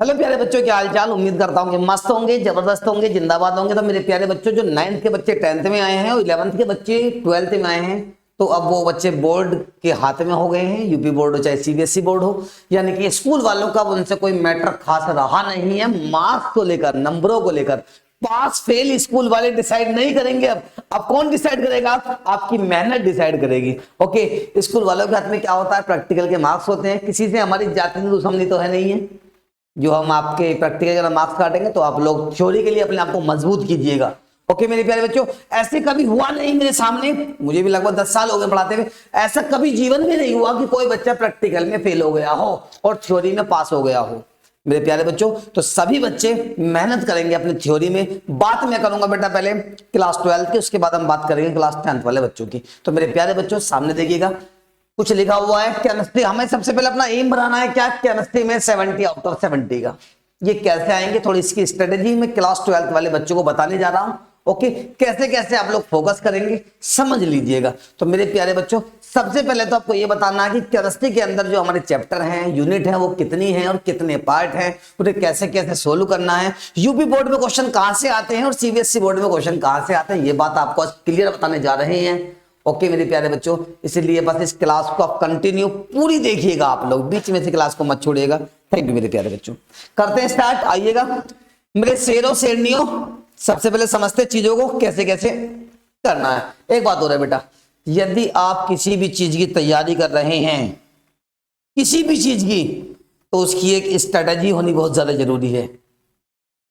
Hello प्यारे बच्चों, क्या हाल चाल। उम्मीद करता हूँ कि मस्त होंगे, जबरदस्त होंगे, जिंदाबाद होंगे। तो मेरे प्यारे बच्चों, जो 9th के बच्चे 10th में आए हैं और 11th के बच्चे 12th में आए हैं, तो अब वो बच्चे बोर्ड के हाथ में हो गए हैं। यूपी बोर्ड हो चाहे सीबीएसई बोर्ड हो, यानी कि स्कूल वालों का उनसे कोई मैटर खास रहा नहीं है। मार्क्स को लेकर, नंबरों को लेकर पास फेल स्कूल वाले डिसाइड नहीं करेंगे। अब कौन डिसाइड करेगा? आपकी मेहनत डिसाइड करेगी। ओके, स्कूल वालों के हाथ में क्या होता है? प्रैक्टिकल के मार्क्स होते हैं। किसी से हमारी जाति से दुश्मनी तो है नहीं है। जो हम आपके प्रैक्टिकल का मार्क्स काटेंगे तो आप लोग थ्योरी के लिए अपने आप को मजबूत कीजिएगा। ओके मेरे प्यारे बच्चों, ऐसे कभी हुआ नहीं मेरे सामने, मुझे भी लगभग 10 साल हो गए पढ़ाते हुए, ऐसा कभी जीवन में नहीं हुआ कि कोई बच्चा प्रैक्टिकल में फेल हो गया हो और थ्योरी में पास हो गया हो। मेरे प्यारे बच्चों, तो सभी बच्चे मेहनत करेंगे अपनी थ्योरी में। बात मैं करूंगा बेटा पहले क्लास 12 की, उसके बाद हम बात करेंगे क्लास 10th वाले बच्चों की। तो मेरे प्यारे बच्चों, सामने देखिएगा कुछ लिखा हुआ है केमिस्ट्री। हमें सबसे पहले अपना एम बनाना है क्या? केमिस्ट्री में 70 आउट ऑफ 70 का। ये कैसे आएंगे, थोड़ी इसकी स्ट्रेटेजी में क्लास 12 वाले बच्चों को बताने जा रहा हूं। ओके, कैसे कैसे आप लोग फोकस करेंगे समझ लीजिएगा। तो मेरे प्यारे बच्चों, सबसे पहले तो आपको ये बताना है कि केमिस्ट्री के अंदर जो हमारे चैप्टर हैं, यूनिट है, वो कितनी है और कितने पार्ट हैं, उन्हें कैसे कैसे सोल्व करना है। यूपी बोर्ड में क्वेश्चन कहां से आते हैं और सीबीएसई बोर्ड में क्वेश्चन कहां से आते हैं, ये बात आपको आज क्लियर बताने जा रहे हैं। ओके मेरे प्यारे बच्चों, इसलिए बस इस क्लास को आप कंटिन्यू पूरी देखिएगा, आप लोग बीच में से क्लास को मत छोड़िएगा। थैंक यू मेरे प्यारे बच्चों। करते हैं स्टार्ट, आइएगा मेरे शेरों शेरनियों। सबसे पहले समझते चीजों को कैसे कैसे करना है। एक बात हो रहा है बेटा, यदि आप किसी भी चीज की तैयारी कर रहे हैं, किसी भी चीज की, तो उसकी एक स्ट्रेटेजी होनी बहुत ज्यादा जरूरी है।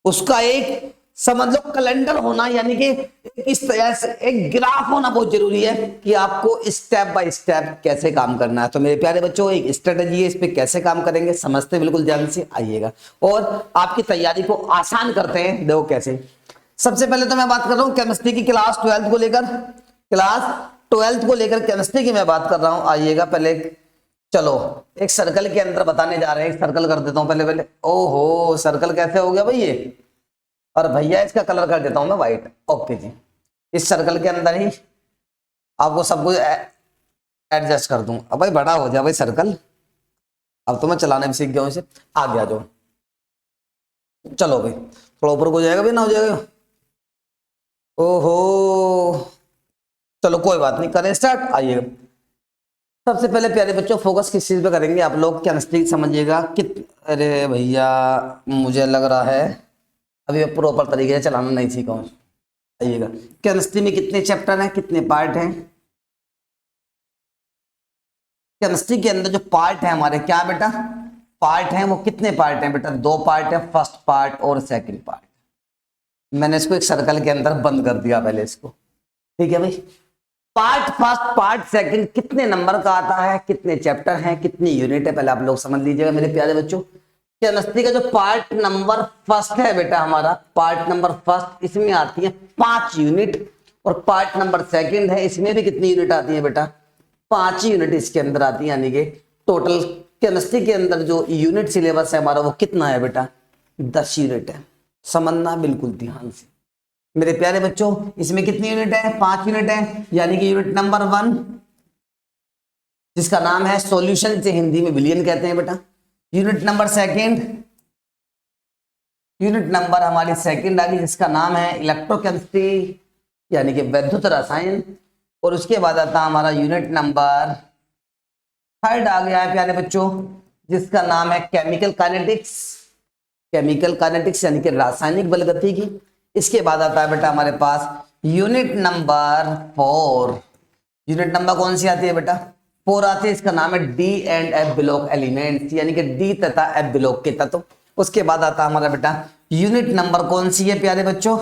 उसका एक समझ लो कैलेंडर होना, यानी कि इस तरह से एक ग्राफ होना बहुत जरूरी है कि आपको स्टेप बाय स्टेप कैसे काम करना है। तो मेरे प्यारे बच्चों, एक स्ट्रेटेजी है, इस पे कैसे काम करेंगे समझते बिल्कुल ध्यान से आइएगा और आपकी तैयारी को आसान करते हैं। देखो कैसे। सबसे पहले तो मैं बात कर रहा हूं केमिस्ट्री की क्लास 12 को लेकर, क्लास 12 को लेकर केमिस्ट्री की मैं बात कर रहा हूं। आइएगा पहले, चलो एक सर्कल के अंदर बताने जा रहे हैं। एक सर्कल कर देता हूं पहले पहले। ओहो, सर्कल कैसे हो गया भाई ये? और भैया इसका कलर कर देता हूं मैं व्हाइट। ओके जी, इस सर्कल के अंदर ही आपको सब कुछ एडजस्ट कर दूं। अब भाई बड़ा हो जाए भाई सर्कल, अब तो मैं चलाने भी सीख गया हूं इसे। आगे आ जाओ, चलो भाई थोड़ा ऊपर को जाएगा भी ना, हो जाएगा। ओहो, चलो कोई बात नहीं, करें स्टार्ट। आइएगा सबसे पहले प्यारे बच्चों, फोकस किस चीज पे करेंगे आप लोग? केमिस्ट्री समझिएगा। अरे भैया, मुझे लग रहा है अभी प्रॉपर तरीके से चलाना नहीं सीखा हूं। आइएगा, केमिस्ट्री में कितने चैप्टर हैं, कितने पार्ट हैं? केमिस्ट्री के अंदर जो पार्ट है हमारे, क्या बेटा पार्ट हैं, वो कितने पार्ट हैं बेटा? 2 पार्ट है, फर्स्ट पार्ट और सेकंड पार्ट। मैंने इसको एक सर्कल के अंदर बंद कर दिया पहले इसको, ठीक है भाई। पार्ट फर्स्ट, पार्ट सेकंड कितने नंबर का आता है, कितने चैप्टर हैं, कितनी यूनिट है, पहले आप लोग समझ लीजिएगा मेरे प्यारे बच्चों। केमिस्ट्री का जो पार्ट नंबर फर्स्ट है बेटा हमारा, पार्ट नंबर फर्स्ट, इसमें आती है 5 यूनिट। और पार्ट नंबर सेकंड है, इसमें भी कितनी यूनिट आती है बेटा? 5 यूनिट इसके अंदर आती है। यानी कि टोटल केमिस्ट्री के अंदर जो यूनिट सिलेबस है हमारा, वो कितना है बेटा? 10 यूनिट है। समझना बिल्कुल ध्यान से मेरे प्यारे बच्चों। इसमें कितनी यूनिट है? 5 यूनिट है। यानी कि यूनिट नंबर 1 जिसका नाम है सॉल्यूशन, से हिंदी में विलियन कहते हैं बेटा। Unit number second, unit number हमारी सेकंड आ गई, जिसका नाम है इलेक्ट्रोकेमिस्ट्री, यानी कि वैद्युत रसायन। और उसके बाद आता हमारा यूनिट नंबर 3 आ गया है प्यारे बच्चों, जिसका नाम है केमिकल काइनेटिक्स। केमिकल काइनेटिक्स यानी कि रासायनिक बलगतिकी। इसके बाद आता है बेटा हमारे पास यूनिट नंबर 4। यूनिट नंबर कौन सी आती है बेटा? 4 आती है। इसका नाम है D and F block elements, यानी कि डी तथा एफ ब्लॉक के तत्व। उसके बाद आता है हमारा बेटा यूनिट नंबर कौन सी है प्यारे बच्चों?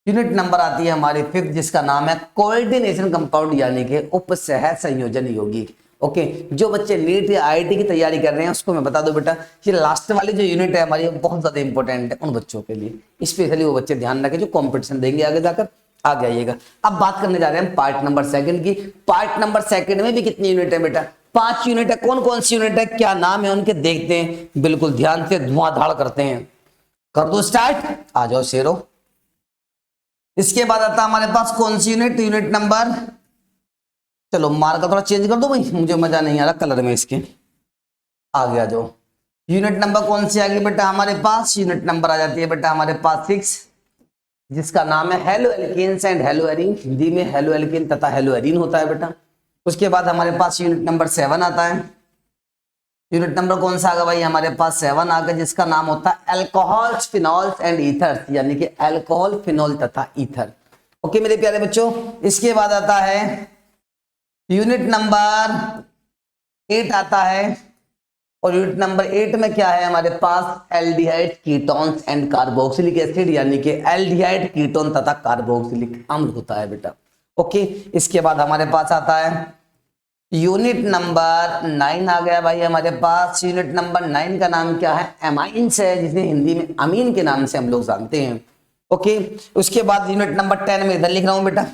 यूनिट नंबर आती है हमारी 5, जिसका नाम है कोऑर्डिनेशन कंपाउंड, यानी कि उपसह संयोजन यौगिक। ओके, जो बच्चे नीट या आईआईटी की तैयारी कर रहे हैं उसको मैं बता दूं बेटा, ये लास्ट वाली जो यूनिट है हमारी, बहुत ज्यादा इंपॉर्टेंट है उन बच्चों के लिए। स्पेशली वो बच्चे ध्यान रखें जो कंपटीशन देंगे आगे जाकर। आगे आइएगा, अब बात करने जा रहे हैं पार्ट नंबर सेकंड की। पार्ट नंबर सेकंड में भी कितनी यूनिट है बेटा? 5 यूनिट है। कौन कौन सी यूनिट है, क्या नाम है उनके, देखते हैं बिल्कुल ध्यान से, धुआंधार करते हैं। कर दो स्टार्ट, आ जाओ शेरो। इसके बाद आता है हमारे पास कौन सी यूनिट? यूनिट नंबर, चलो मार्कर थोड़ा चेंज कर दो भाई, मुझे मजा नहीं आ रहा कलर में इसके। आगे आ जाओ। यूनिट नंबर कौन सी आ गई बेटा हमारे पास? यूनिट नंबर आ जाती है बेटा हमारे पास 6, जिसका नाम है halo alkanes and halo arene. Hindi में हेलो एल्केन तथा हेलो एरीन होता है बेटा। उसके बाद हमारे पास यूनिट नंबर 7 आता है। यूनिट नंबर कौन सा आ गया भाई? हमारे पास 7 आ गया, जिसका नाम होता है अल्कोहल्स, फिनॉल्स एंड ईथर्स, यानी कि अल्कोहल, फिनॉल तथा ईथर। ओके मेरे प्यारे बच्चों, इसके बाद आता है यूनिट नंबर 8 आता है। और यूनिट नंबर 8 में क्या है हमारे पास? Aldehyde, ketones and carboxylic acid, यानी कि एल्डिहाइड, कीटोन तथा कार्बोक्सिलिक अम्ल होता है बेटा। ओके, इसके बाद हमारे पास आता है यूनिट नंबर 9 आ गया भाई हमारे पास। यूनिट नंबर 9 का नाम क्या है? एमाइंस है, जिसे हिंदी में अमीन के नाम से हम लोग जानते हैं। ओके, उसके बाद यूनिट नंबर 10 में इधर लिख रहा हूं बेटा।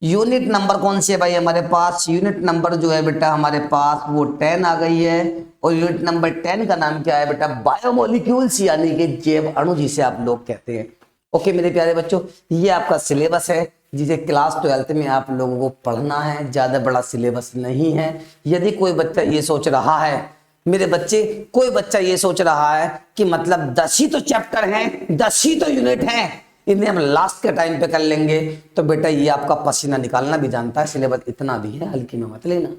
यूनिट नंबर कौन सी है भाई हमारे पास? यूनिट नंबर जो है बेटा हमारे पास वो 10 आ गई है। और यूनिट नंबर 10 का नाम क्या है बेटा? बायोमोलिक्यूल्स, यानी कि जैव अणु, जिसे आप लोग कहते हैं। ओके मेरे प्यारे बच्चों, ये आपका सिलेबस है, जिसे क्लास 12th में आप लोगों को पढ़ना है। ज्यादा बड़ा सिलेबस नहीं है। यदि कोई बच्चा ये सोच रहा है, मेरे बच्चे, कोई बच्चा ये सोच रहा है कि मतलब 10 ही तो चैप्टर हैं, 10 ही तो यूनिट हैं, इन्हें हम लास्ट के टाइम पे कर लेंगे, तो बेटा ये आपका पसीना निकालना भी जानता है, सिलेबस इतना भी है, हल्की में मत लेना।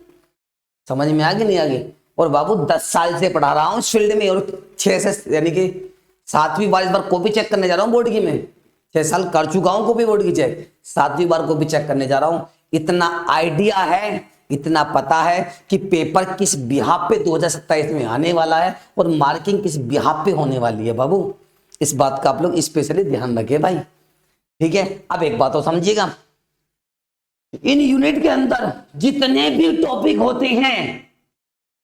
समझ में आगे नहीं आगे? और बाबू 10 साल से पढ़ा रहा हूं इस फील्ड में, और 6 से यानी कि 7वीं बार इस बार कॉपी चेक करने जा रहा हूं बोर्ड की। मैं 6 साल कर चुका हूं कॉपी बोर्ड की चेक, 7वीं बार कॉपी चेक करने जा रहा हूं। इतना आइडिया है, इतना पता है कि पेपर किस बिहाफ पे 2027 में आने वाला है और मार्किंग किस बिहाफ पे होने वाली है बाबू। इस बात का आप लोग स्पेशली ध्यान रखें भाई, ठीक है। अब एक बात और समझिएगा, इन यूनिट के अंदर जितने भी टॉपिक होते हैं,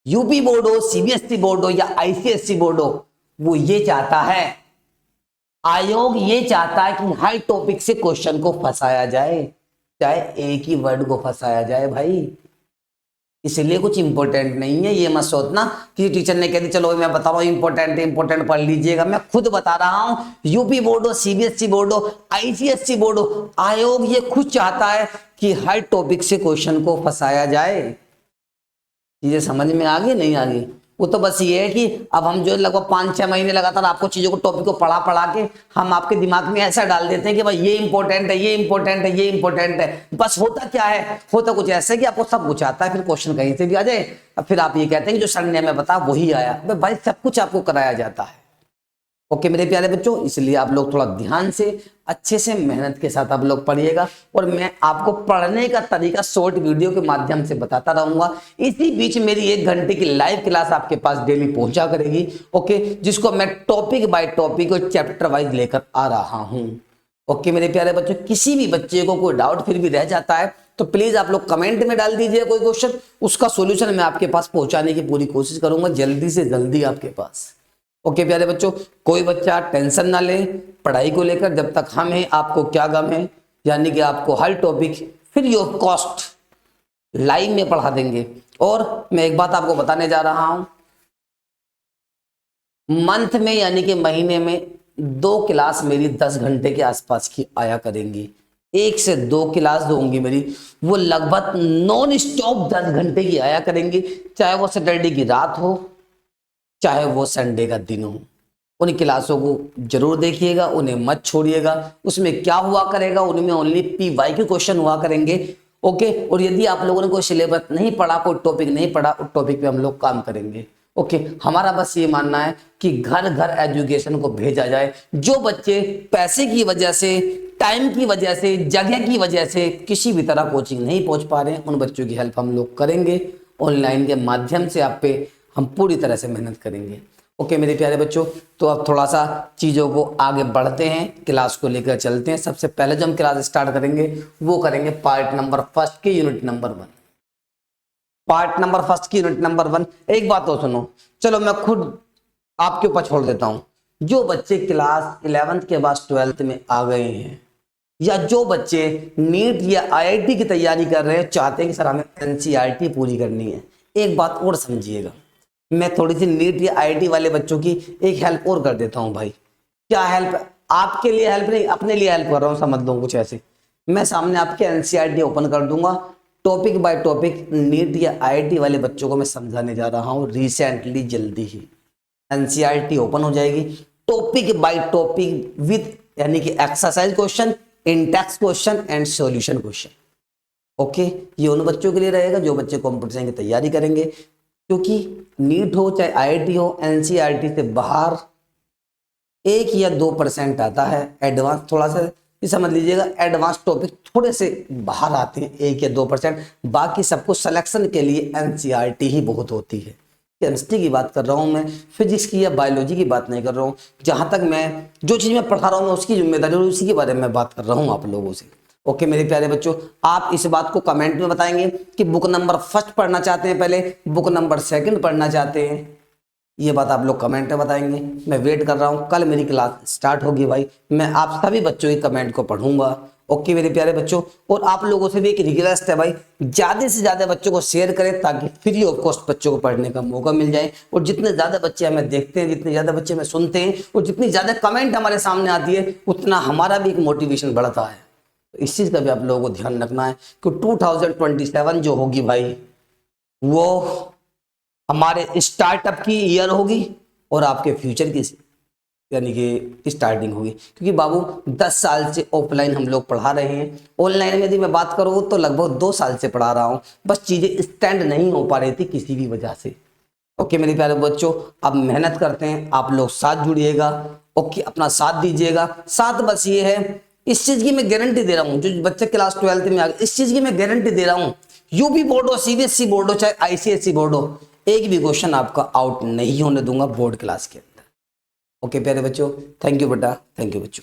यूपी बोर्ड हो, सीबीएसई बोर्ड हो या आईसीएसई बोर्ड हो, वो ये चाहता है, आयोग ये चाहता है कि हर टॉपिक से क्वेश्चन को फंसाया जाए, चाहे एक ही वर्ड को फंसाया जाए भाई। इसलिए कुछ इंपॉर्टेंट नहीं है, ये मत सोचना कि टीचर ने कह दी चलो मैं बता रहा हूँ इंपॉर्टेंट है, इंपॉर्टेंट पढ़ लीजिएगा। मैं खुद बता रहा हूँ, यूपी बोर्ड हो, सीबीएसई बोर्ड हो, आईसीएसई बोर्ड हो, आयोग ये खुद चाहता है कि हर टॉपिक से क्वेश्चन को फंसाया जाए। चीजें समझ में आ गई नहीं आ गई? वो तो बस ये है कि अब हम जो लगभग 5-6 महीने लगातार आपको चीजों को, टॉपिक को पढ़ा पढ़ा के हम आपके दिमाग में ऐसा डाल देते हैं कि भाई ये इंपॉर्टेंट है, ये इंपॉर्टेंट है, ये इंपॉर्टेंट है। बस होता क्या है, होता कुछ ऐसा है कि आपको सब कुछ आता है, फिर क्वेश्चन कहीं से भी आ जाए, अब फिर आप ये कहते हैं कि जो सर ने हमें बताया वही आया। भाई सब कुछ आपको कराया जाता है। ओके मेरे प्यारे बच्चों, इसलिए आप लोग थोड़ा ध्यान से, अच्छे से, मेहनत के साथ आप लोग पढ़िएगा। और मैं आपको पढ़ने का तरीका शॉर्ट वीडियो के माध्यम से बताता रहूंगा। इसी बीच मेरी 1 घंटे की लाइव क्लास आपके पास डेली पहुंचा करेगी। ओके, जिसको मैं टॉपिक बाय टॉपिक और चैप्टर वाइज लेकर आ रहा हूं। ओके मेरे प्यारे बच्चों, किसी भी बच्चे को कोई डाउट फिर भी रह जाता है तो प्लीज आप लोग कमेंट में डाल दीजिए कोई क्वेश्चन, उसका सोल्यूशन मैं आपके पास पहुंचाने की पूरी कोशिश करूंगा, जल्दी से जल्दी आपके पास। ओके प्यारे बच्चों, कोई बच्चा टेंशन ना ले पढ़ाई को लेकर, जब तक हम हैं आपको क्या गम है, यानी कि आपको हर topic free of cost live में पढ़ा देंगे। और मैं एक बात आपको बताने जा रहा हूं, मंथ में यानी कि महीने में 2 क्लास मेरी 10 घंटे के आसपास की आया करेंगी। 1 से 2 क्लास जो होंगी मेरी, वो लगभग नॉन स्टॉप 10 घंटे की आया करेंगी, चाहे वो सैटरडे की रात हो, चाहे वो संडे का दिन हो। उन क्लासों को जरूर देखिएगा, उन्हें मत छोड़िएगा। उसमें क्या हुआ करेगा, उनमें ओनली PY के क्वेश्चन हुआ करेंगे। ओके, और यदि आप लोगों ने कोई सिलेबस नहीं पढ़ा, कोई टॉपिक नहीं पढ़ा, उस टॉपिक पे हम लोग काम करेंगे। ओके, हमारा बस ये मानना है कि घर घर एजुकेशन को भेजा जाए। जो बच्चे पैसे की वजह से, टाइम की वजह से, जगह की वजह से किसी भी तरह कोचिंग नहीं पहुंच पा रहे हैं, उन बच्चों की हेल्प हम लोग करेंगे। ऑनलाइन के माध्यम से आप पे हम पूरी तरह से मेहनत करेंगे। ओके मेरे प्यारे बच्चों, तो अब थोड़ा सा चीज़ों को आगे बढ़ते हैं, क्लास को लेकर चलते हैं। सबसे पहले जो हम क्लास स्टार्ट करेंगे वो करेंगे पार्ट नंबर 1 के यूनिट नंबर 1। पार्ट नंबर 1 की यूनिट नंबर 1। एक बात तो सुनो, चलो मैं खुद आपके ऊपर छोड़ देता हूं। जो बच्चे क्लास 11th के बाद 12th में आ गए हैं, या जो बच्चे नीट या IIT की तैयारी कर रहे हैं, चाहते हैं कि सर हमें NCERT पूरी करनी है, एक बात और समझिएगा, मैं थोड़ी सी नीट या IIT वाले बच्चों की एक हेल्प और कर देता हूं भाई। क्या हेल्प? आपके लिए हेल्प नहीं, अपने लिए हेल्प कर रहा हूं, समझ लो कुछ ऐसे। मैं सामने आपके NCERT ओपन कर दूंगा, टॉपिक बाय टॉपिक नीट या IIT वाले बच्चों को मैं समझाने जा रहा हूं रिसेंटली, जल्दी ही। एनसीईआरटी ओपन हो जाएगी, टॉपिक बाय टॉपिक विद यानी कि exercise question, index question and solution question. Okay, ये उन बच्चों के लिए रहेगा जो बच्चे कॉम्पिटिशन की तैयारी करेंगे, क्योंकि नीट हो चाहे आईआईटी हो, एनसीईआरटी से बाहर 1 या 2% आता है एडवांस, थोड़ा सा ये समझ लीजिएगा, एडवांस टॉपिक थोड़े से बाहर आते हैं 1 या 2%, बाकी सबको सिलेक्शन के लिए एनसीईआरटी ही बहुत होती है। केमिस्ट्री की बात कर रहा हूँ मैं, फिजिक्स की या बायोलॉजी की बात नहीं कर रहा हूँ। जहाँ तक मैं जो चीज़ मैं पढ़ा रहा हूँ मैं उसकी जिम्मेदारी और उसी के बारे में बात कर रहा हूँ आप लोगों से। ओके मेरे प्यारे बच्चों, आप इस बात को कमेंट में बताएंगे कि बुक नंबर 1 पढ़ना चाहते हैं पहले, बुक नंबर 2 पढ़ना चाहते हैं, ये बात आप लोग कमेंट में बताएंगे। मैं वेट कर रहा हूँ, कल मेरी क्लास स्टार्ट होगी भाई, मैं आप सभी बच्चों के कमेंट को पढ़ूंगा। ओके मेरे प्यारे बच्चों, और आप लोगों से भी एक रिक्वेस्ट है भाई, ज्यादा से ज्यादा बच्चों को शेयर करें ताकि फ्री ऑफ कॉस्ट बच्चों को पढ़ने का मौका मिल जाए। और जितने ज्यादा बच्चे हमें देखते हैं, जितने ज्यादा बच्चे हमें सुनते हैं और जितनी ज्यादा कमेंट हमारे सामने आती है, उतना हमारा भी एक मोटिवेशन बढ़ता है। तो इस चीज का भी आप लोगों को ध्यान रखना है कि 2027 जो होगी भाई, वो हमारे स्टार्टअप की ईयर होगी और आपके फ्यूचर की यानी कि स्टार्टिंग होगी। क्योंकि बाबू 10 साल से ऑफलाइन हम लोग पढ़ा रहे हैं, ऑनलाइन में यदि मैं बात करूँ तो लगभग 2 साल से पढ़ा रहा हूँ, बस चीजें स्टैंड नहीं हो पा रही थी किसी भी वजह से। ओके मेरे प्यारे बच्चों, अब मेहनत करते हैं, आप लोग साथ जुड़िएगा। ओके, अपना साथ दीजिएगा। साथ बस ये है, इस चीज की मैं गारंटी दे रहा हूँ, जो बच्चे क्लास 12th में आ गए, इस चीज की मैं गारंटी दे रहा हूँ, यूपी बोर्ड हो, सीबीएसई बोर्ड हो, चाहे आईसीएसई बोर्ड हो, एक भी क्वेश्चन आपका आउट नहीं होने दूंगा बोर्ड क्लास के अंदर। ओके प्यारे बच्चों, थैंक यू बेटा, थैंक यू बच्चों।